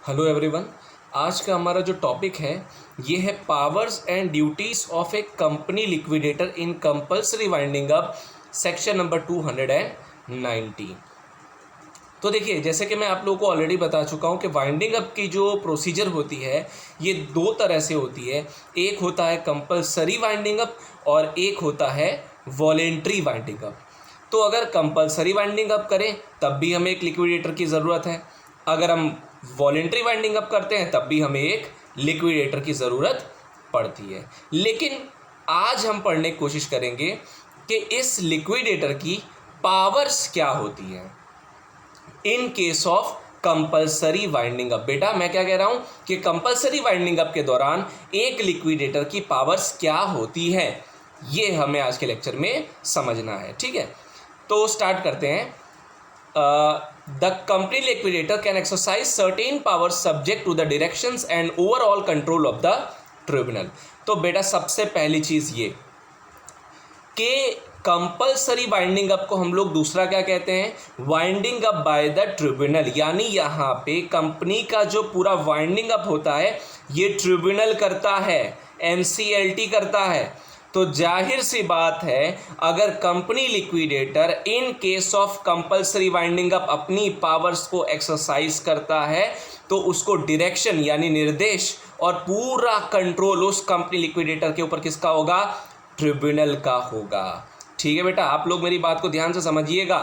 Hello everyone. आज का हमारा जो टॉपिक है ये है powers and duties of A company liquidator in compulsory winding up, section number 290। तो देखिए, जैसे कि मैं आप लोगों को ऑलरेडी बता चुका हूँ कि वाइंडिंग अप की जो प्रोसीजर होती है ये दो तरह से होती है। एक होता है कंपल्सरी वाइंडिंग अप और एक होता है वॉलेंट्री वाइंडिंग अप। तो अगर कंपल्सरी वाइंडिंग अप करें तब भी हमें एक लिक्विडेटर की ज़रूरत है, अगर हम वॉलेंट्री वाइंडिंग अप करते हैं तब भी हमें एक लिक्विडेटर की ज़रूरत पड़ती है। लेकिन आज हम पढ़ने की कोशिश करेंगे कि इस लिक्विडेटर की पावर्स क्या होती हैं in case of compulsory winding up. बेटा मैं क्या कह रहा हूं कि कंपल्सरी वाइंडिंग अप के दौरान एक लिक्विडेटर की पावर्स क्या होती है, ये हमें आज के लेक्चर में समझना है। ठीक है, तो स्टार्ट करते हैं। The company liquidator can exercise certain powers subject to the directions and overall control of the tribunal। तो बेटा सबसे पहली चीज ये कि कंपल्सरी वाइंडिंग अप को हम लोग दूसरा क्या कहते हैं, winding up by the tribunal. यानी यहाँ पे कंपनी का जो पूरा वाइंडिंग अप होता है ये ट्रिब्यूनल करता है, एनसीएलटी करता है। तो जाहिर सी बात है अगर company liquidator in case of compulsory winding up अपनी पावर्स को एक्सरसाइज करता है तो उसको डायरेक्शन यानी निर्देश और पूरा कंट्रोल उस कंपनी लिक्विडेटर के ऊपर किसका होगा, ट्रिब्यूनल का होगा। ठीक है बेटा, आप लोग मेरी बात को ध्यान से समझिएगा।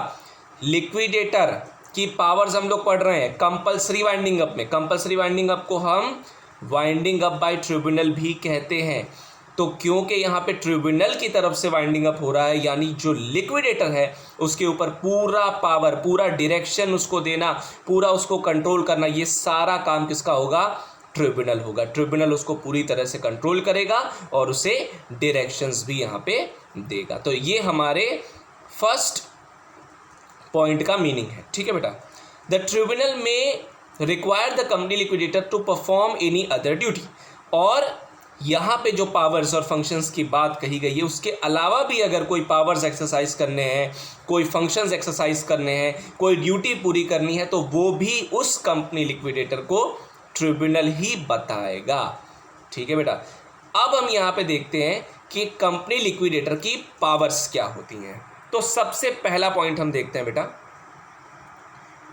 लिक्विडेटर की पावर्स हम लोग पढ़ रहे हैं कंपल्सरी वाइंडिंग अप में। कंपल्सरी वाइंडिंग अप को हम वाइंडिंग अप बाय ट्रिब्यूनल भी कहते हैं। तो क्योंकि यहाँ पे ट्रिब्यूनल की तरफ से वाइंडिंग अप हो रहा है यानी जो लिक्विडेटर है उसके ऊपर पूरा पावर, पूरा डायरेक्शन उसको देना, पूरा उसको कंट्रोल करना, ये सारा काम किसका होगा, ट्रिब्यूनल होगा। ट्रिब्यूनल उसको पूरी तरह से कंट्रोल करेगा और उसे डायरेक्शंस भी यहाँ पे देगा। तो ये हमारे फर्स्ट पॉइंट का मीनिंग है। ठीक है बेटा, the tribunal may require the company liquidator to perform any other duty. और यहाँ पे जो पावर्स और फंक्शंस की बात कही गई है उसके अलावा भी अगर कोई पावर्स एक्सरसाइज करने हैं, कोई फंक्शंस एक्सरसाइज करने हैं, कोई ड्यूटी पूरी करनी है तो वो भी उस कंपनी लिक्विडेटर को ट्रिब्यूनल ही बताएगा। ठीक है बेटा, अब हम यहाँ पे देखते हैं कि कंपनी लिक्विडेटर की पावर्स क्या होती हैं। तो सबसे पहला पॉइंट हम देखते हैं बेटा,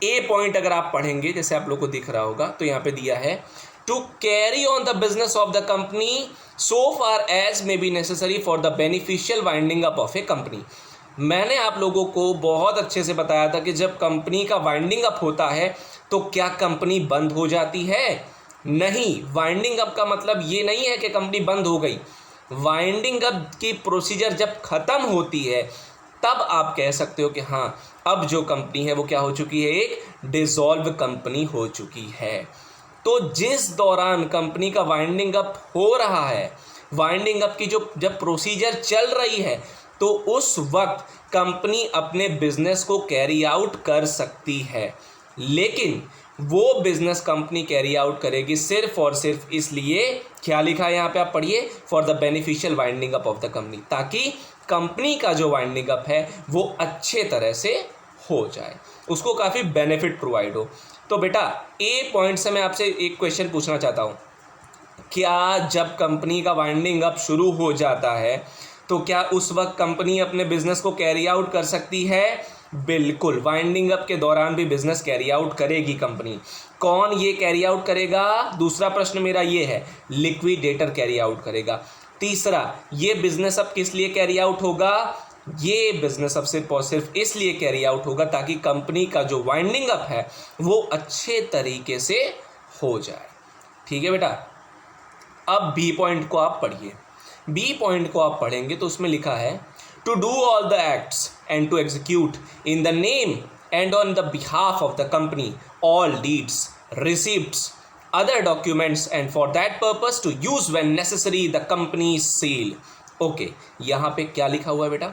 ए पॉइंट अगर आप पढ़ेंगे जैसे आप लोग को दिख रहा होगा तो यहाँ पे दिया है to carry on the business of the company so far as may be necessary for the beneficial winding up of a company। मैंने आप लोगों को बहुत अच्छे से बताया था कि जब कंपनी का वाइंडिंग अप होता है तो क्या कंपनी बंद हो जाती है? नहीं, वाइंडिंग अप का मतलब ये नहीं है कि कंपनी बंद हो गई। वाइंडिंग अप की प्रोसीजर जब ख़त्म होती है तब आप कह सकते हो कि हाँ अब जो कंपनी है वो क्या हो चुकी है, एक डिसॉल्व कंपनी हो चुकी है। तो जिस दौरान कंपनी का वाइंडिंग अप हो रहा है, वाइंडिंग अप की जब प्रोसीजर चल रही है तो उस वक्त कंपनी अपने बिजनेस को कैरी आउट कर सकती है। लेकिन वो बिजनेस कंपनी कैरी आउट करेगी सिर्फ और सिर्फ इसलिए, क्या लिखा है यहाँ पे आप पढ़िए, for the beneficial winding up of the company, ताकि कंपनी का जो वाइंडिंग अप है वो अच्छे तरह से हो जाए, उसको काफ़ी बेनिफिट प्रोवाइड हो। तो बेटा ए पॉइंट से मैं आपसे एक क्वेश्चन पूछना चाहता हूँ, क्या जब कंपनी का वाइंडिंग अप शुरू हो जाता है तो क्या उस वक्त कंपनी अपने बिजनेस को कैरी आउट कर सकती है? बिल्कुल, वाइंडिंग अप के दौरान भी बिजनेस कैरी आउट करेगी कंपनी। कौन ये कैरी आउट करेगा? दूसरा प्रश्न मेरा ये है, लिक्विडेटर कैरी आउट करेगा। तीसरा, ये बिजनेस अब किस लिए कैरी आउट होगा? ये बिजनेस अब सिर्फ इसलिए कैरी आउट होगा ताकि कंपनी का जो वाइंडिंग अप है वो अच्छे तरीके से हो जाए। ठीक है बेटा, अब बी पॉइंट को आप पढ़िए। बी पॉइंट को आप पढ़ेंगे तो उसमें लिखा है to do all the acts and to execute in the name and on the behalf of the company all deeds, receipts, other documents and for that purpose to use when necessary the company seal. Okay, यहाँ पे क्या लिखा हुआ है बेटा?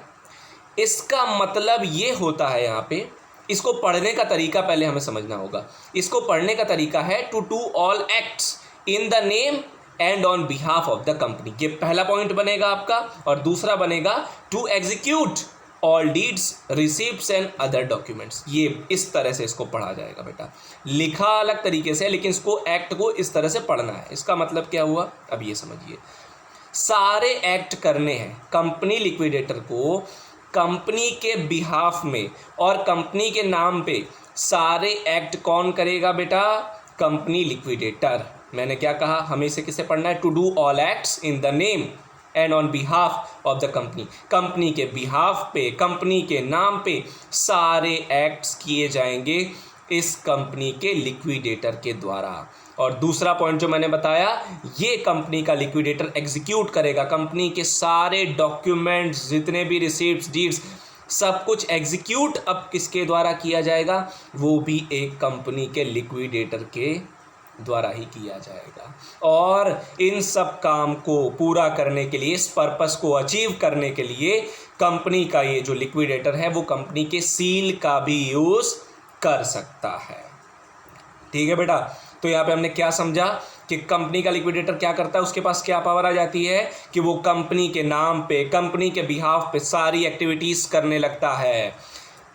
इसका मतलब ये होता है, यहाँ पे इसको पढ़ने का तरीका पहले हमें समझना होगा। इसको पढ़ने का तरीका है to do all acts in the name and on behalf of the company, ये पहला पॉइंट बनेगा आपका। और दूसरा बनेगा to execute all deeds, receipts and other documents. ये इस तरह से इसको पढ़ा जाएगा बेटा, लिखा अलग तरीके से लेकिन इसको एक्ट को इस तरह से पढ़ना है। इसका मतलब क्या हुआ, अब ये समझिए। सारे एक्ट करने हैं कंपनी लिक्विडेटर को कंपनी के बिहाफ में और कंपनी के नाम पे। सारे एक्ट कौन करेगा बेटा, कंपनी लिक्विडेटर। मैंने क्या कहा, हमें इसे किसे पढ़ना है, to do all acts in the name and on behalf of the company. Company के बिहाफ पे, कंपनी के नाम पे सारे एक्ट्स किए जाएंगे इस कंपनी के लिक्विडेटर के द्वारा। और दूसरा पॉइंट जो मैंने बताया, ये कंपनी का लिक्विडेटर एग्जीक्यूट करेगा कंपनी के सारे डॉक्यूमेंट्स, जितने भी रिसीप्ट्स, डीड्स, सब कुछ एग्जीक्यूट अब किसके द्वारा किया जाएगा, वो भी एक कंपनी के लिक्विडेटर के द्वारा ही किया जाएगा। और इन सब काम को पूरा करने के लिए, इस पर्पस को अचीव करने के लिए कंपनी का ये जो लिक्विडेटर है वो कंपनी के सील का भी यूज़ कर सकता है। ठीक है बेटा, तो यहाँ पे हमने क्या समझा कि कंपनी का लिक्विडेटर क्या करता है, उसके पास क्या पावर आ जाती है कि वो कंपनी के नाम पे, कंपनी के बिहाफ पे सारी एक्टिविटीज़ करने लगता है,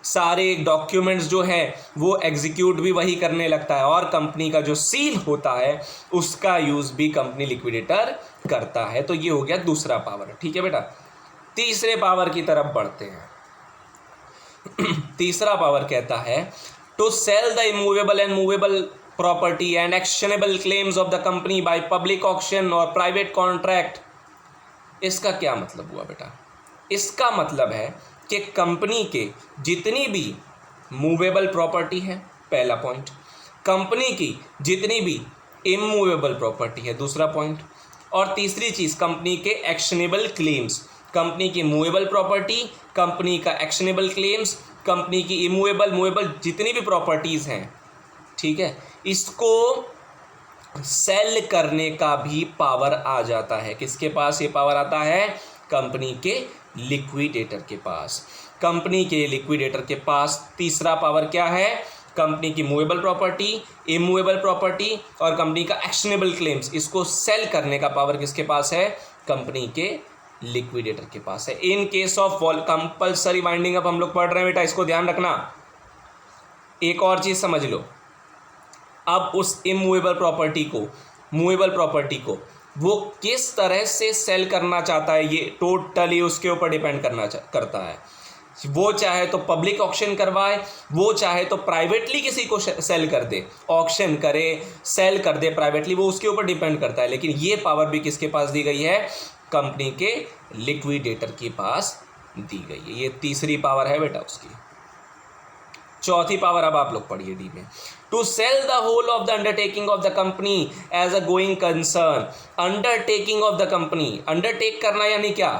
सारे डॉक्यूमेंट्स जो हैं वो एग्जीक्यूट भी वही करने लगता है, और कंपनी का जो सील होता है उसका यूज़ भी कंपनी लिक्विडेटर करता है। तो ये हो गया दूसरा पावर। ठीक है बेटा, तीसरे पावर की तरफ बढ़ते हैं। तीसरा पावर कहता है to sell the immovable and movable property and actionable claims of the company by public auction or private contract। इसका क्या मतलब हुआ बेटा, इसका मतलब है कि कंपनी के जितनी भी मूवेबल प्रॉपर्टी है, पहला पॉइंट, कंपनी की जितनी भी इमूवेबल प्रॉपर्टी है, दूसरा पॉइंट, और तीसरी चीज़ कंपनी के एक्शनेबल क्लेम्स। कंपनी की मूवेबल प्रॉपर्टी, कंपनी का एक्शनेबल क्लेम्स, कंपनी की इमूवेबल, मूवेबल जितनी भी प्रॉपर्टीज़ हैं, ठीक है, इसको सेल करने का भी पावर आ जाता है। किसके पास ये पावर आता है, कंपनी के लिक्विडेटर के पास। कंपनी के लिक्विडेटर के पास तीसरा पावर क्या है, कंपनी की मूवेबल प्रॉपर्टी, इमूवेबल प्रॉपर्टी और कंपनी का एक्शनेबल क्लेम्स, इसको सेल करने का पावर किसके पास है, कंपनी के लिक्विडेटर के पास है। In case of compulsory winding up हम लोग पढ़ रहे हैं बेटा, इसको ध्यान रखना। एक और चीज़ समझ लो, अब उस इमूवेबल प्रॉपर्टी को, मूवेबल प्रॉपर्टी को वो किस तरह से सेल करना चाहता है, ये टोटली उसके ऊपर डिपेंड करता है। वो चाहे तो पब्लिक ऑक्शन करवाए, वो चाहे तो प्राइवेटली किसी को सेल कर दे, ऑक्शन करे, सेल कर दे प्राइवेटली, वो उसके ऊपर डिपेंड करता है। लेकिन ये पावर भी किसके पास दी गई है, कंपनी के लिक्विडेटर के पास दी गई है। ये तीसरी पावर है बेटा उसकी। चौथी पावर अब आप लोग पढ़िए डी में, to sell the whole of the undertaking of the company as a going concern. Undertaking of the company, undertake करना यानी क्या,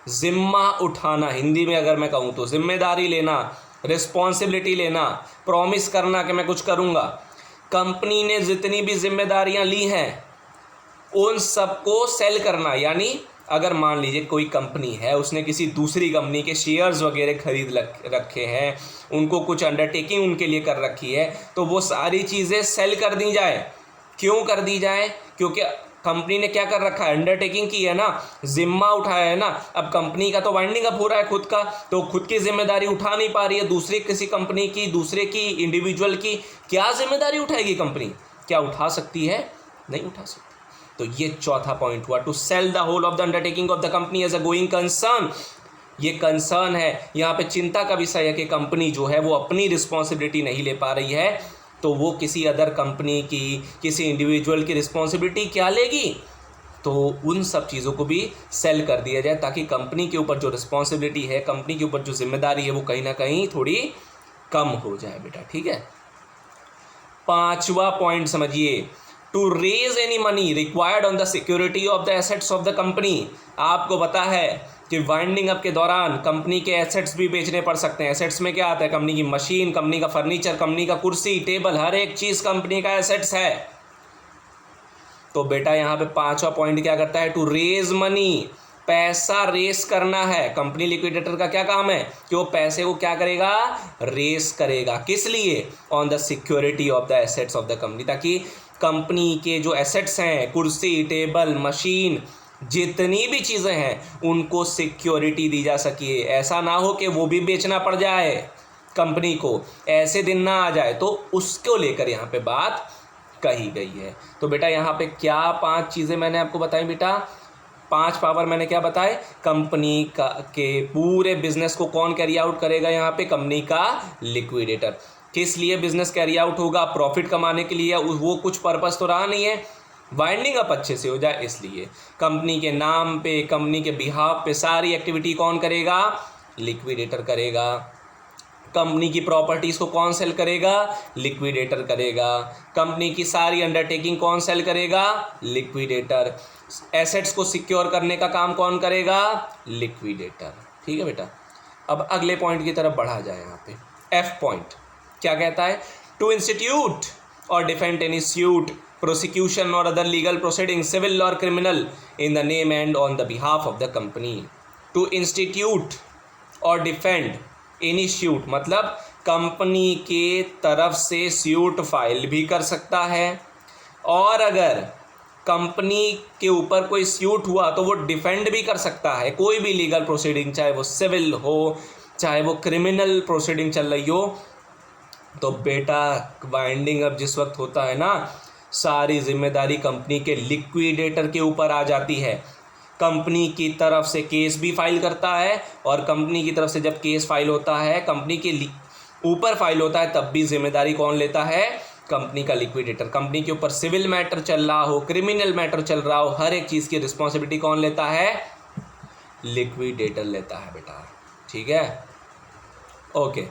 जिम्मा उठाना, हिंदी में अगर मैं कहूँ तो जिम्मेदारी लेना, रिस्पॉन्सिबिलिटी लेना, प्रॉमिस करना कि मैं कुछ करूँगा। कंपनी ने जितनी भी जिम्मेदारियाँ ली हैं उन सबको सेल करना, यानी अगर मान लीजिए कोई कंपनी है, उसने किसी दूसरी कंपनी के शेयर्स वगैरह खरीद रखे हैं, उनको कुछ अंडरटेकिंग उनके लिए कर रखी है, तो वो सारी चीज़ें सेल कर दी जाए। क्यों कर दी जाए, क्योंकि कंपनी ने क्या कर रखा है, अंडरटेकिंग की है ना, जिम्मा उठाया है ना। अब कंपनी का तो वाइंडिंग अप हो रहा है खुद का, तो खुद की जिम्मेदारी उठा नहीं पा रही है, दूसरी किसी कंपनी की, दूसरे की, इंडिविजुअल की क्या जिम्मेदारी उठाएगी कंपनी, क्या उठा सकती है, नहीं उठा सकती। तो ये चौथा पॉइंट हुआ, to sell the whole of the undertaking of the company as a going concern. ये कंसर्न है, यहाँ पे चिंता का विषय है कि कंपनी जो है वो अपनी रिस्पॉन्सिबिलिटी नहीं ले पा रही है, तो वो किसी अदर कंपनी की, किसी इंडिविजुअल की रिस्पॉन्सिबिलिटी क्या लेगी, तो उन सब चीज़ों को भी सेल कर दिया जाए, ताकि कंपनी के ऊपर जो रिस्पॉन्सिबिलिटी है, कंपनी के ऊपर जो जिम्मेदारी है, वो कहीं ना कहीं थोड़ी कम हो जाए बेटा। ठीक है, पांचवा पॉइंट समझिए, to raise any money required on the security of the assets of the company. आपको पता है कि वाइंडिंग अप के दौरान कंपनी के एसेट्स भी बेचने पड़ सकते हैं। एसेट्स में क्या आता है, कंपनी की मशीन, कंपनी का फर्नीचर, कंपनी का कुर्सी टेबल, हर एक चीज़ कंपनी का एसेट्स है। तो बेटा यहाँ पे पांचवा पॉइंट क्या करता है, टू रेज मनी, पैसा रेस करना है। कंपनी लिक्विडेटर का क्या काम है कि वो पैसे को क्या करेगा, रेस करेगा। किस लिए, on the security of the assets of the company, ताकि कंपनी के जो एसेट्स हैं, कुर्सी टेबल मशीन जितनी भी चीज़ें हैं उनको सिक्योरिटी दी जा सके, ऐसा ना हो कि वो भी बेचना पड़ जाए कंपनी को, ऐसे दिन ना आ जाए, तो उसको लेकर यहाँ पे बात कही गई है। तो बेटा यहाँ पे क्या 5 चीज़ें मैंने आपको बताई बेटा, 5 पावर मैंने क्या बताए, कंपनी का के पूरे बिजनेस को कौन कैरी आउट करेगा, यहाँ पे कंपनी का लिक्विडेटर। किस लिए बिजनेस कैरी आउट होगा, प्रॉफिट कमाने के लिए, वो कुछ पर्पस तो रहा नहीं है, वाइंडिंग अप अच्छे से हो जाए इसलिए। कंपनी के नाम पे, कंपनी के बिहाफ पे सारी एक्टिविटी कौन करेगा, लिक्विडेटर करेगा। कंपनी की प्रॉपर्टीज़ को कौन सेल करेगा, लिक्विडेटर करेगा। कंपनी की सारी अंडरटेकिंग कौन सेल करेगा, लिक्विडेटर। एसेट्स को सिक्योर करने का काम कौन करेगा, लिक्विडेटर। ठीक है बेटा, अब अगले पॉइंट की तरफ बढ़ा जाए। यहाँ पे एफ पॉइंट क्या कहता है, टू इंस्टीट्यूट और डिफेंड एनी सूट, प्रोसिक्यूशन और अदर लीगल प्रोसीडिंग, सिविल और criminal, in the name and on the behalf of the company. To institute और डिफेंड एनी सूट मतलब कंपनी के तरफ से सूट फाइल भी कर सकता है, और अगर कंपनी के ऊपर कोई सूट हुआ तो वो डिफेंड भी कर सकता है, कोई भी लीगल प्रोसीडिंग, चाहे वो सिविल हो चाहे वो क्रिमिनल प्रोसीडिंग चल रही हो। तो बेटा वाइंडिंग अप जिस वक्त होता है ना, सारी जिम्मेदारी कंपनी के लिक्विडेटर के ऊपर आ जाती है। कंपनी की तरफ से केस भी फाइल करता है, और कंपनी की तरफ से जब केस फाइल होता है, कंपनी के ऊपर फाइल होता है, तब भी जिम्मेदारी कौन लेता है, कंपनी का लिक्विडेटर। कंपनी के ऊपर सिविल मैटर चल रहा हो, क्रिमिनल मैटर चल रहा हो, हर एक चीज़ की रिस्पॉन्सिबिलिटी कौन लेता है, लिक्विडेटर लेता है बेटा। ठीक है, ओके,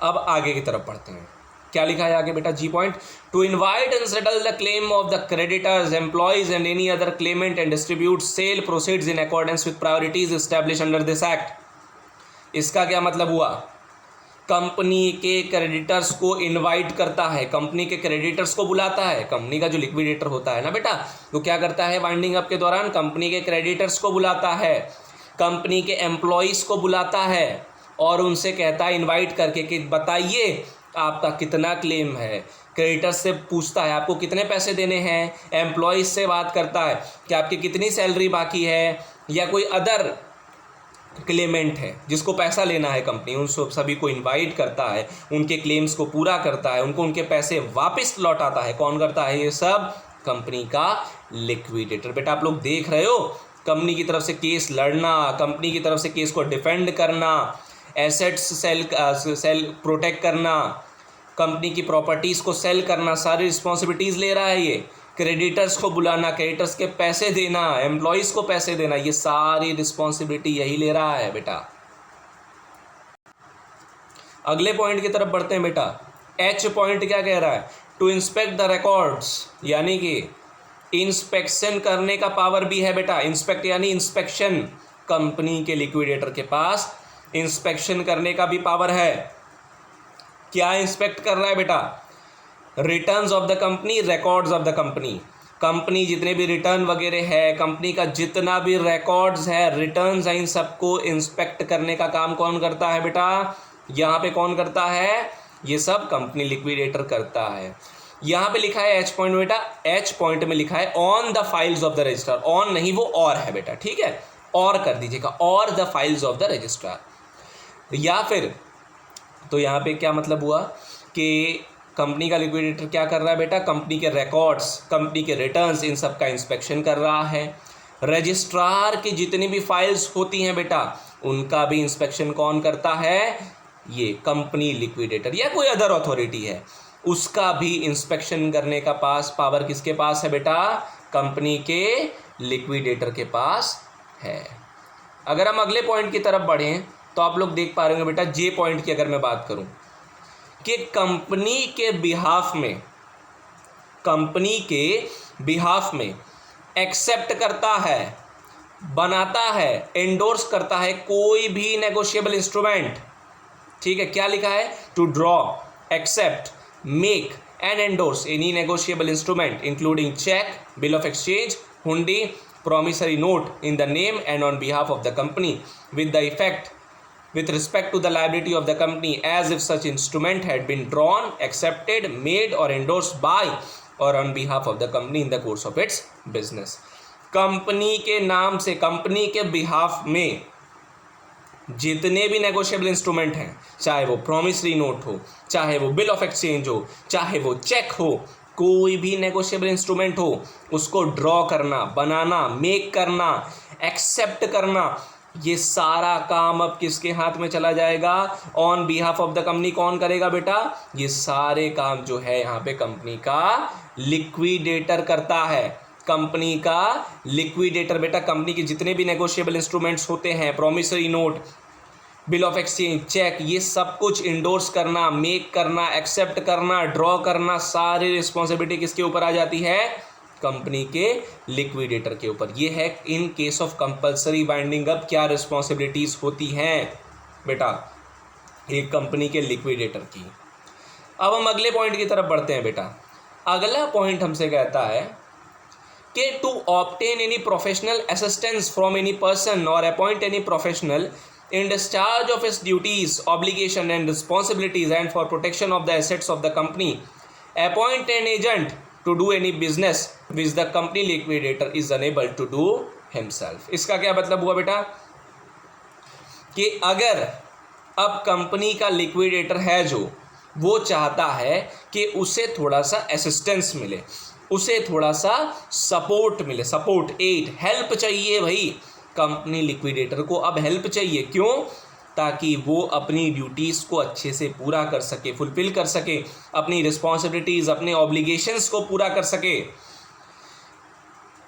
अब आगे की तरफ पढ़ते हैं। क्या लिखा है आगे बेटा, G point, to invite and settle the claim of the creditors, employees and any other claimant and distribute sale proceeds in accordance with priorities establish under this act. इसका क्या मतलब हुआ, कंपनी के क्रेडिटर्स को इनवाइट करता है, company के creditors को बुलाता है। कंपनी का जो लिक्विडेटर होता है ना बेटा, वो क्या करता है, वाइंडिंग अप के दौरान कंपनी के क्रेडिटर्स को बुलाता है, कंपनी के एम्प्लॉयज़ को बुलाता है, और उनसे कहता है इनवाइट करके कि बताइए आपका कितना क्लेम है। क्रेडिटर्स से पूछता है आपको कितने पैसे देने हैं, एम्प्लॉयज़ से बात करता है कि आपकी कितनी सैलरी बाकी है, या कोई अदर क्लेमेंट है जिसको पैसा लेना है कंपनी, उन सभी को इनवाइट करता है, उनके क्लेम्स को पूरा करता है, उनको उनके पैसे वापस लौटाता है। कौन करता है ये सब, कंपनी का लिक्विडेटर। बेटा आप लोग देख रहे हो, कंपनी की तरफ से केस लड़ना, कंपनी की तरफ से केस को डिफेंड करना, एसेट्स सेल प्रोटेक्ट करना, कंपनी की प्रॉपर्टीज़ को सेल करना, सारी रिस्पॉन्सिबिलिटीज़ ले रहा है ये। क्रेडिटर्स को बुलाना, क्रेडिटर्स के पैसे देना, एम्प्लॉयज़ को पैसे देना, ये सारी रिस्पॉन्सिबिलिटी यही ले रहा है बेटा। अगले पॉइंट की तरफ बढ़ते हैं बेटा। एच पॉइंट क्या कह रहा है, टू इंस्पेक्ट द रिकॉर्ड्स, यानी कि इंस्पेक्शन करने का पावर भी है बेटा। इंस्पेक्ट यानी इंस्पेक्शन, कंपनी के लिक्विडेटर के पास इंस्पेक्शन करने का भी पावर है। क्या इंस्पेक्ट कर रहा है बेटा, returns of the company, records of the company. Company जितने भी रिटर्न वगैरह है, कंपनी का जितना भी रिकॉर्ड्स है, रिटर्न्स है, इन सबको इंस्पेक्ट करने का काम कौन करता है बेटा, यहाँ पे कौन करता है, ये सब कंपनी लिक्विडेटर करता है। यहाँ पे लिखा है एच पॉइंट में बेटा, एच पॉइंट में लिखा है on the files of the registrar, on नहीं वो और है बेटा, ठीक है, और कर दीजिएगा, और the files of the registrar. या फिर तो यहाँ पे क्या मतलब हुआ कि कंपनी का लिक्विडेटर क्या कर रहा है बेटा, कंपनी के रिकॉर्ड्स, कंपनी के रिटर्न्स, इन सब का इंस्पेक्शन कर रहा है। रजिस्ट्रार की जितनी भी फाइल्स होती हैं बेटा, उनका भी इंस्पेक्शन कौन करता है, ये कंपनी लिक्विडेटर या कोई अदर अथॉरिटी है, उसका भी इंस्पेक्शन करने का पावर किसके पास है बेटा, कंपनी के लिक्विडेटर के पास है। अगर हम अगले पॉइंट की तरफ बढ़ें तो आप लोग देख पा रहे होंगे बेटा, जे पॉइंट की अगर मैं बात करूं कि कंपनी के बिहाफ में एक्सेप्ट करता है, बनाता है, एंडोर्स करता है कोई भी नेगोशिएबल इंस्ट्रूमेंट। ठीक है, क्या लिखा है, to draw, accept, make and endorse any negotiable instrument including cheque, bill of exchange, hundi, promissory note in the name and on behalf of the company with the effect with respect to the liability of the company as if such instrument had been drawn, accepted, made or endorsed by or on behalf of the company in the course of its business. Company के नाम से, company के behalf में जितने भी negotiable instrument हैं, चाहे वो प्रॉमिसरी नोट हो, चाहे वो बिल ऑफ एक्सचेंज हो, चाहे वो चेक हो, कोई भी नेगोशिएबल इंस्ट्रूमेंट हो, उसको ड्रॉ करना, बनाना, मेक करना, एक्सेप्ट करना, ये सारा काम अब किसके हाथ में चला जाएगा? On behalf of the company. कौन करेगा बेटा? ये सारे काम जो है यहाँ पे कंपनी का लिक्विडेटर करता है। कंपनी का लिक्विडेटर बेटा कंपनी के जितने भी नेगोशिएबल इंस्ट्रूमेंट्स होते हैं, promissory note, bill of exchange, cheque, ये सब कुछ इंडोर्स करना, मेक करना, एक्सेप्ट करना, ड्रॉ करना, सारी रिस्पॉन्सिबिलिटी किसके ऊपर आ जाती है? कंपनी के लिक्विडेटर के ऊपर। ये है in case of compulsory winding up क्या रिस्पॉन्सिबिलिटीज होती हैं बेटा एक कंपनी के लिक्विडेटर की। अब हम अगले पॉइंट की तरफ बढ़ते हैं बेटा। अगला पॉइंट हमसे कहता है कि to obtain any professional assistance from any person और appoint any professional in discharge of its duties, obligation and responsibilities and for protection of the assets of the company, appoint an agent to do any business which the company liquidator is unable to do himself। इसका क्या मतलब हुआ बेटा कि अगर अब company का liquidator है जो वो चाहता है कि उसे थोड़ा सा असिस्टेंस मिले, उसे थोड़ा सा सपोर्ट मिले, सपोर्ट, एड, हेल्प चाहिए भाई कंपनी लिक्विडेटर को। अब हेल्प चाहिए क्यों? ताकि वो अपनी ड्यूटीज़ को अच्छे से पूरा कर सके, फुलफिल कर सके, अपनी रिस्पॉन्सिबिलिटीज़, अपने ऑब्लिगेशंस को पूरा कर सके।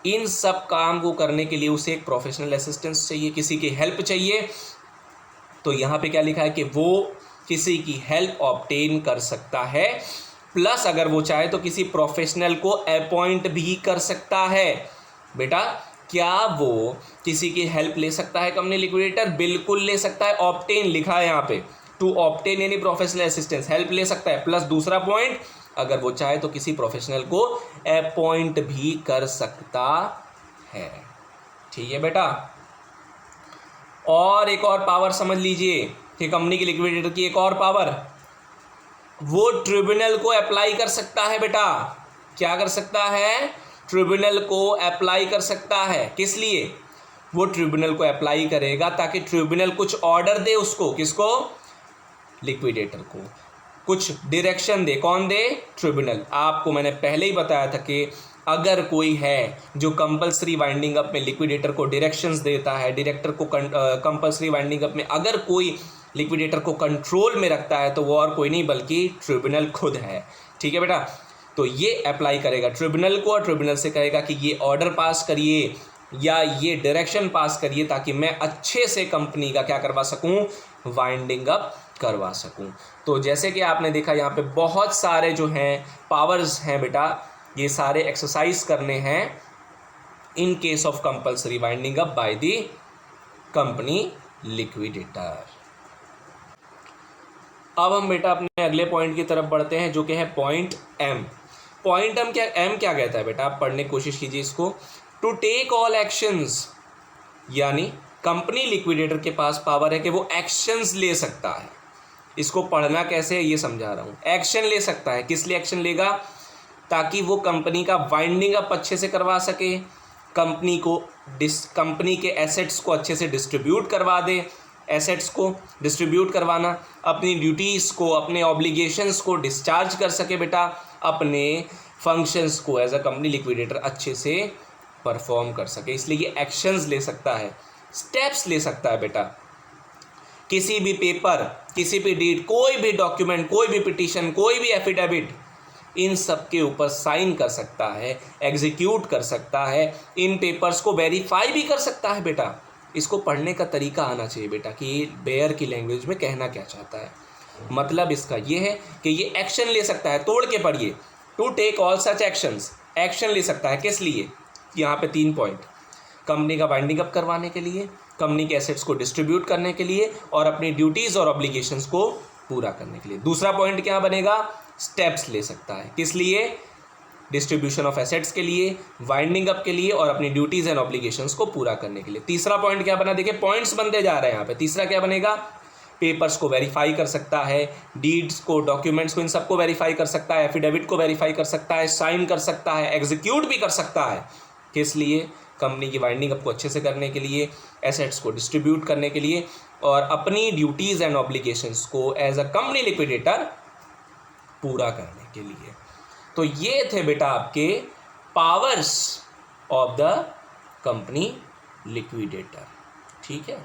इन सब काम को करने के लिए उसे एक प्रोफेशनल असिस्टेंस चाहिए, किसी की हेल्प चाहिए। तो यहाँ पे क्या लिखा है कि वो किसी की हेल्प ऑब्टेन कर सकता है, प्लस अगर वो चाहे तो किसी प्रोफेशनल को अपॉइंट भी कर सकता है। बेटा क्या वो किसी की हेल्प ले सकता है कंपनी लिक्विडेटर? बिल्कुल ले सकता है। ऑब्टेन लिखा है यहाँ पे, to obtain any professional assistance, help ले सकता है। प्लस दूसरा पॉइंट, अगर वो चाहे तो किसी प्रोफेशनल को अपॉइंट भी कर सकता है। ठीक है बेटा। और एक और पावर समझ लीजिए कि कंपनी के लिक्विडेटर की एक और पावर, वो ट्रिब्यूनल को अप्लाई कर सकता है बेटा। क्या कर सकता है? ट्रिब्यूनल को अप्लाई कर सकता है। किस लिए? वो ट्रिब्यूनल को अप्लाई करेगा ताकि ट्रिब्यूनल कुछ ऑर्डर दे उसको, किसको? लिक्विडेटर को कुछ डायरेक्शन दे। कौन दे? ट्रिब्यूनल। आपको मैंने पहले ही बताया था कि अगर कोई है जो कंपल्सरी वाइंडिंग अप में लिक्विडेटर को डायरेक्शंस देता है, डायरेक्टर को कंपल्सरी वाइंडिंग अप में अगर कोई लिक्विडेटर को कंट्रोल में रखता है तो वो और कोई नहीं बल्कि ट्रिब्यूनल खुद है। ठीक है बेटा। तो ये अप्लाई करेगा ट्रिब्यूनल को और ट्रिब्यूनल से कहेगा कि ये ऑर्डर पास करिए या ये डायरेक्शन पास करिए ताकि मैं अच्छे से कंपनी का क्या करवा सकूं? वाइंडिंग अप करवा सकूं। तो जैसे कि आपने देखा यहाँ पे बहुत सारे जो हैं पावर्स हैं बेटा, ये सारे एक्सरसाइज करने हैं in case of compulsory winding up by the company liquidator. अब हम बेटा अपने अगले पॉइंट की तरफ बढ़ते हैं जो कि है पॉइंट एम। पॉइंट एम क्या कहता है बेटा? आप पढ़ने की कोशिश कीजिए इसको। टू टेक ऑल एक्शंस, यानी कंपनी लिक्विडेटर के पास पावर है कि वो एक्शंस ले सकता है। इसको पढ़ना कैसे है ये समझा रहा हूँ। एक्शन ले सकता है। किस लिए एक्शन लेगा? ताकि वो कंपनी का वाइंडिंग अप अच्छे से करवा सके, कंपनी के एसेट्स को अच्छे से डिस्ट्रीब्यूट करवा दे, एसेट्स को डिस्ट्रीब्यूट करवाना, अपनी ड्यूटीज़ को, अपने ऑब्लिगेशंस को डिस्चार्ज कर सके बेटा, अपने फंक्शंस को एज अ कंपनी लिक्विडेटर अच्छे से परफॉर्म कर सके। इसलिए ये एक्शंस ले सकता है, स्टेप्स ले सकता है बेटा। किसी भी पेपर, किसी भी डीड, कोई भी डॉक्यूमेंट, कोई भी पिटीशन, कोई भी एफिडेविट, इन सब के ऊपर साइन कर सकता है, एग्जीक्यूट कर सकता है, इन पेपर्स को वेरीफाई भी कर सकता है बेटा। इसको पढ़ने का तरीका आना चाहिए बेटा कि बेयर की लैंग्वेज में कहना क्या चाहता है। मतलब इसका ये है कि ये एक्शन ले सकता है। तोड़ के पढ़िए। To take all such actions, action ले सकता है। किस लिए? यहाँ पे 3 पॉइंट, कंपनी का वाइंडिंग अप करवाने के लिए, कंपनी के एसेट्स को डिस्ट्रीब्यूट करने के लिए और अपनी ड्यूटीज़ और ऑब्लिगेशंस को पूरा करने के लिए। दूसरा पॉइंट क्या बनेगा? स्टेप्स ले सकता है। किस लिए? डिस्ट्रीब्यूशन ऑफ एसेट्स के लिए, वाइंडिंग अप के लिए और अपनी ड्यूटीज़ एंड ऑब्लिगेशंस को पूरा करने के लिए। तीसरा पॉइंट क्या बना? देखिए पॉइंट्स बनते जा रहे हैं यहाँ पे। तीसरा क्या बनेगा? पेपर्स को वेरीफाई कर सकता है, डीड्स को, डॉक्यूमेंट्स को, इन सबको वेरीफाई कर सकता है, एफिडेविट को वेरीफाई कर सकता है, साइन कर सकता है, एग्जीक्यूट भी कर सकता है। किस लिए? कंपनी की वाइंडिंग अप को अच्छे से करने के लिए, एसेट्स को डिस्ट्रीब्यूट करने के लिए और अपनी ड्यूटीज़ एंड ऑब्लिगेशंस को एज अ कंपनी लिक्विडेटर पूरा करने के लिए। तो ये थे बेटा आपके powers of the company liquidator. ठीक है।